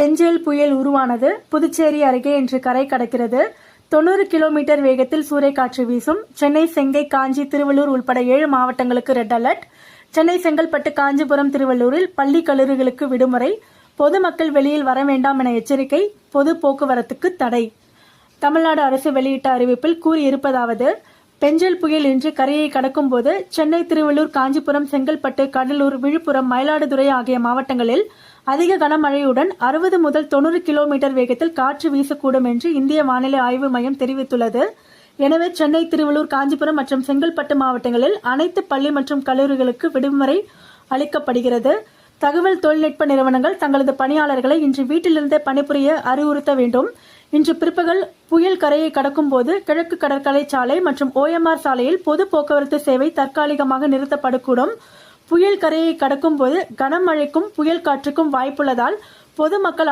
பெஞ்சேல் புயல் உருவானது. புதுச்சேரி அருகே இன்று கரை கடக்கிறது. 90 கிலோமீட்டர் வேகத்தில் சூறைக்காற்று வீசும். சென்னை, செங்கை, காஞ்சி, திருவள்ளூர் உள்பட 7 மாவட்டங்களுக்கு ரெட் அலர்ட். சென்னை, செங்கல்பட்டு, காஞ்சிபுரம், திருவள்ளூரில் பள்ளி, கல்லூரிகளுக்கு விடுமுறை. பொதுமக்கள் வெளியில் வர வேண்டாம் என எச்சரிக்கை. பொது போக்குவரத்துக்கு தடை. தமிழ்நாடு அரசு வெளியிட்ட அறிவிப்பில் கூறியிருப்பதாவது: பெஞ்சல் புயல் இன்று கரையை கடக்கும் போது சென்னை, திருவள்ளூர், காஞ்சிபுரம், செங்கல்பட்டு, கடலூர், விழுப்புரம், மயிலாடுதுறை ஆகிய மாவட்டங்களில் அதிக கனமழையுடன் 60 முதல் 90 கிலோமீட்டர் வேகத்தில் காற்று வீசக்கூடும் என்று இந்திய வானிலை ஆய்வு மையம் தெரிவித்துள்ளது. எனவே சென்னை, திருவள்ளூர், காஞ்சிபுரம் மற்றும் செங்கல்பட்டு மாவட்டங்களில் அனைத்து பள்ளி மற்றும் கல்லூரிகளுக்கு விடுமுறை அளிக்கப்படுகிறது. தகவல் தொழில்நுட்ப நிறுவனங்கள் தங்களது பணியாளர்களை இன்று வீட்டிலிருந்தே பணிபுரிய அறிவுறுத்த வேண்டும். இன்று பிற்பகல் புயல் கரையை கடக்கும் போது கிழக்கு கடற்கரை சாலை மற்றும் OMR சாலையில் பொது போக்குவரத்து சேவை தற்காலிகமாக நிறுத்தப்படக்கூடும். புயல் கரையை கடக்கும் போது கனமழைக்கும் புயல் காற்றுக்கும் வாய்ப்புள்ளதால் பொதுமக்கள்